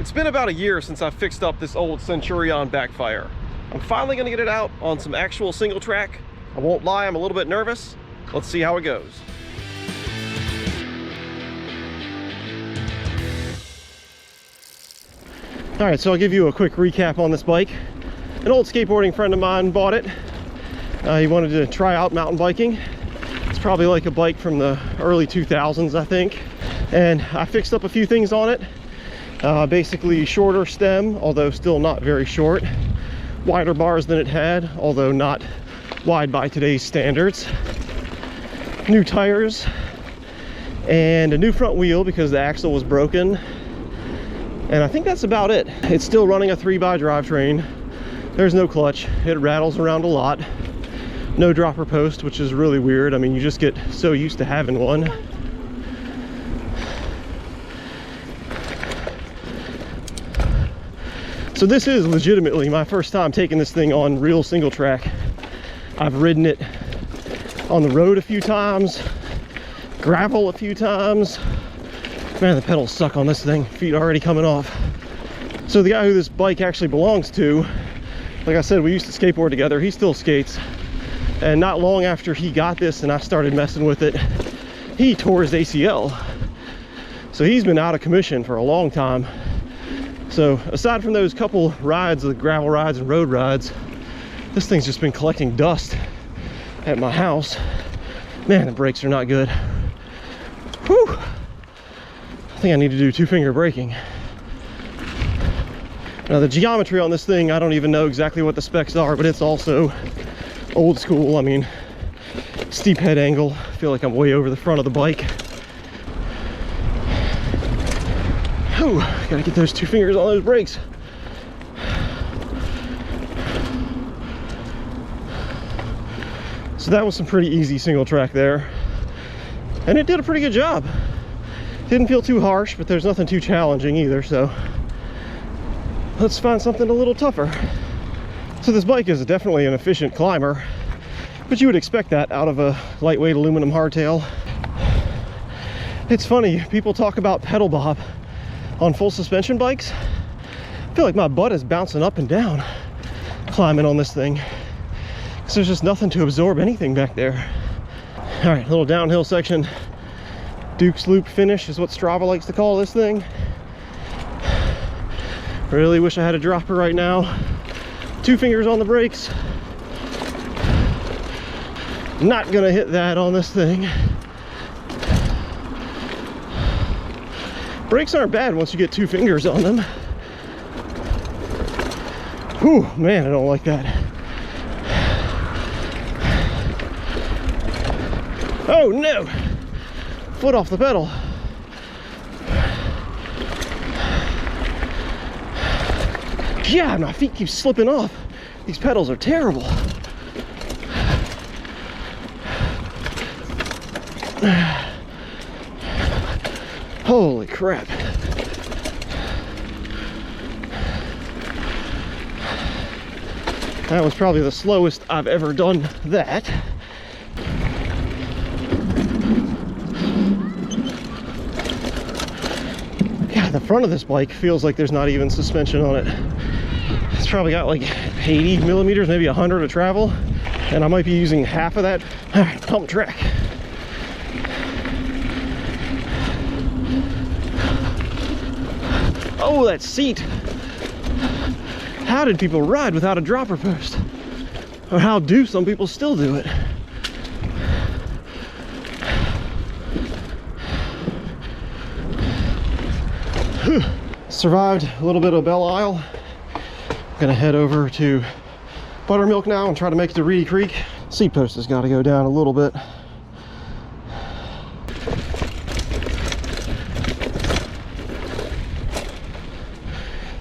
It's been about a year since I fixed up this old Centurion Backfire. I'm finally gonna get it out on some actual single track. I won't lie, I'm a little bit nervous. Let's see how it goes. All right, so I'll give you a quick recap on this bike. An old skateboarding friend of mine bought it. He wanted to try out mountain biking. It's probably like a bike from the early 2000s, I think. And I fixed up a few things on it. Basically shorter stem, although still not very short. Wider bars than it had, although not wide by today's standards. New tires and a new front wheel because the axle was broken. And I think that's about it. It's still running a 3x drivetrain. There's no clutch. It rattles around a lot. No dropper post, which is really weird. I mean, you just get so used to having one. So this is legitimately my first time taking this thing on real single track. I've ridden it on the road a few times, gravel a few times. Man, the pedals suck on this thing. Feet already coming off. So the guy who this bike actually belongs to, like I said, we used to skateboard together. He still skates. And not long after he got this and I started messing with it, he tore his ACL. So he's been out of commission for a long time. So aside from those couple rides, the gravel rides and road rides, this thing's just been collecting dust at my house. Man, the brakes are not good. Whew. I think I need to do two-finger braking. Now the geometry on this thing, I don't even know exactly what the specs are, but it's also old school. I mean, steep head angle. I feel like I'm way over the front of the bike. Oh, gotta get those two fingers on those brakes. So that was some pretty easy single track there. And it did a pretty good job. Didn't feel too harsh, but there's nothing too challenging either, so let's find something a little tougher. So this bike is definitely an efficient climber, but you would expect that out of a lightweight aluminum hardtail. It's funny, people talk about pedal bob on full suspension bikes. I feel like my butt is bouncing up and down climbing on this thing, because there's just nothing to absorb anything back there. All right, little downhill section. Duke's Loop finish is what Strava likes to call this thing. Really wish I had a dropper right now. Two fingers on the brakes. Not gonna hit that on this thing. Brakes aren't bad once you get two fingers on them. Whew, man, I don't like that. Oh no! Foot off the pedal. God, my feet keep slipping off. These pedals are terrible. Holy crap. That was probably the slowest I've ever done that. God, the front of this bike feels like there's not even suspension on it. It's probably got like 80 millimeters, maybe 100 of travel, and I might be using half of that. All right, pump track. Oh, that seat. How did people ride without a dropper post? Or how do some people still do it? Survived a little bit of Belle Isle. I'm gonna head over to Buttermilk now and try to make it to Reedy Creek. Seat post has got to go down a little bit.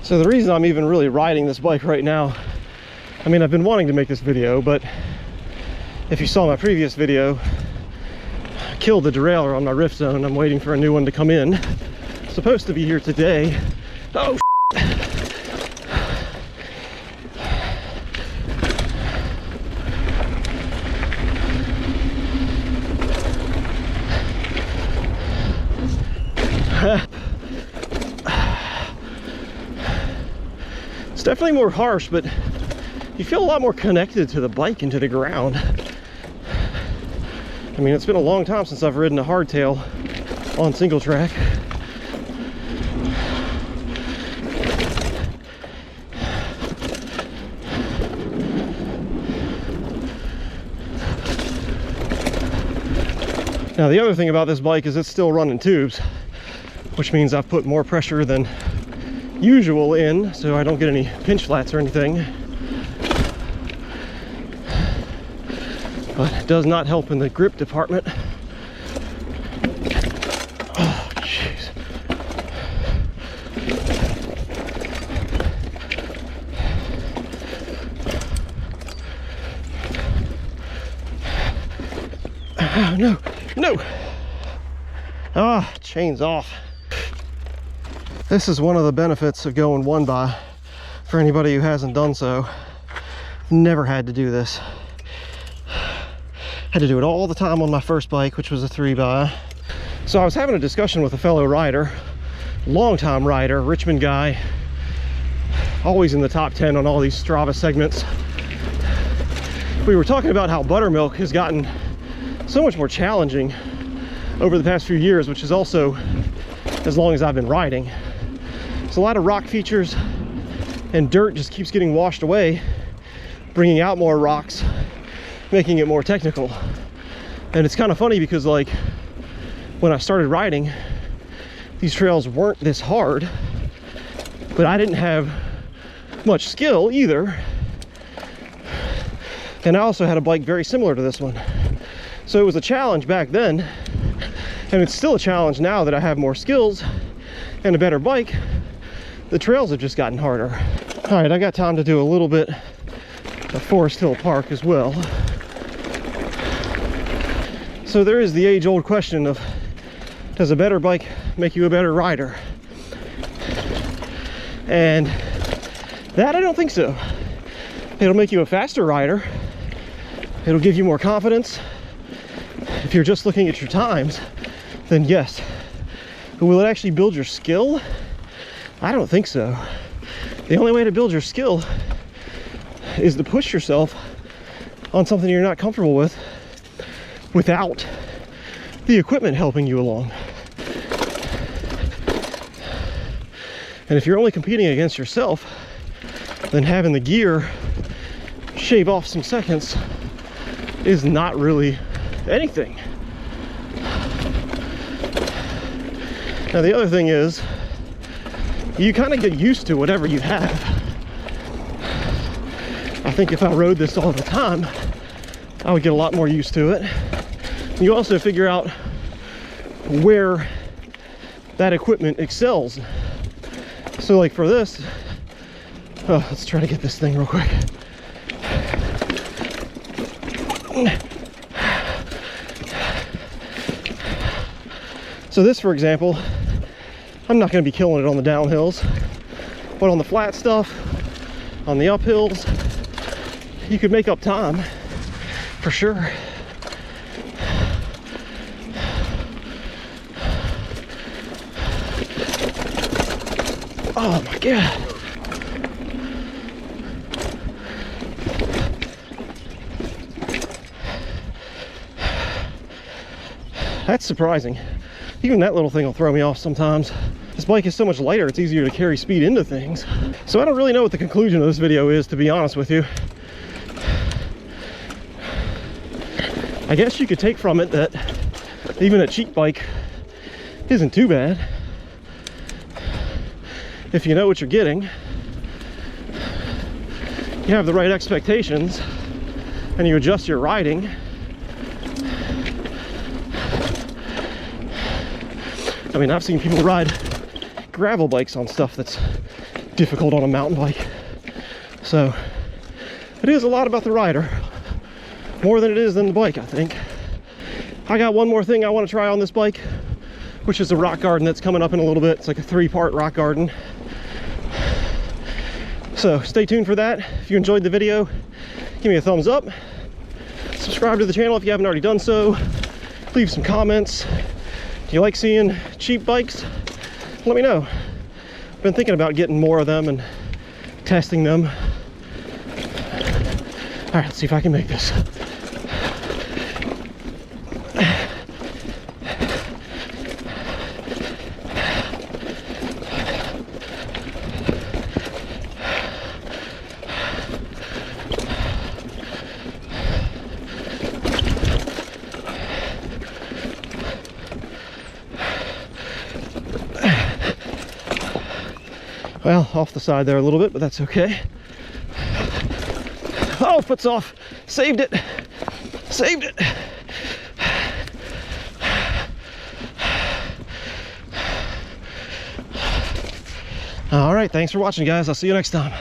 So the reason I'm even really riding this bike right now, I mean, I've been wanting to make this video, but if you saw my previous video, I killed the derailleur on my rift zone. I'm waiting for a new one to come in. It's supposed to be here today. Oh, It's definitely more harsh, but you feel a lot more connected to the bike and to the ground. I mean, it's been a long time since I've ridden a hardtail on single track. Now, the other thing about this bike is it's still running tubes, which means I've put more pressure than usual in, so I don't get any pinch flats or anything. But it does not help in the grip department. Oh, jeez. Oh, no, no. Ah, chain's off. This is one of the benefits of going one by. For anybody who hasn't done so, never had to do this. Had to do it all the time on my first bike, which was a 3x. So I was having a discussion with a fellow rider, longtime rider, Richmond guy, always in the top 10 on all these Strava segments. We were talking about how Buttermilk has gotten so much more challenging over the past few years, which is also as long as I've been riding. There's a lot of rock features, and dirt just keeps getting washed away, bringing out more rocks, making it more technical. And it's kind of funny because, like, when I started riding, these trails weren't this hard, but I didn't have much skill either. And I also had a bike very similar to this one. So it was a challenge back then, and it's still a challenge now that I have more skills and a better bike. The trails have just gotten harder. All right, I got time to do a little bit of Forrest Hill Park as well. So there is the age-old question of, does a better bike make you a better rider? And that, I don't think so. It'll make you a faster rider. It'll give you more confidence. If you're just looking at your times, then yes. But will it actually build your skill? I don't think so. The only way to build your skill is to push yourself on something you're not comfortable with without the equipment helping you along. And if you're only competing against yourself, then having the gear shave off some seconds is not really anything. Now, the other thing is, you kind of get used to whatever you have. I think if I rode this all the time, I would get a lot more used to it. You also figure out where that equipment excels. So, like for this, oh, let's try to get this thing real quick. So this, for example, I'm not going to be killing it on the downhills, but on the flat stuff, on the uphills, you could make up time for sure. Oh my God. That's surprising. Even that little thing will throw me off sometimes. This bike is so much lighter, it's easier to carry speed into things. So I don't really know what the conclusion of this video is, to be honest with you. I guess you could take from it that even a cheap bike isn't too bad if you know what you're getting, you have the right expectations, and you adjust your riding. I mean, I've seen people ride gravel bikes on stuff that's difficult on a mountain bike. So it is a lot about the rider, more than it is than the bike, I think. I got one more thing I want to try on this bike, which is a rock garden that's coming up in a little bit. It's like a 3-part rock garden. So stay tuned for that. If you enjoyed the video, give me a thumbs up. Subscribe to the channel if you haven't already done so. Leave some comments. Do you like seeing cheap bikes? Let me know. I've been thinking about getting more of them and testing them. All right, let's see if I can make this. Well, off the side there a little bit, but that's okay. Oh, foot's off. Saved it. Saved it. All right, thanks for watching, guys. I'll see you next time.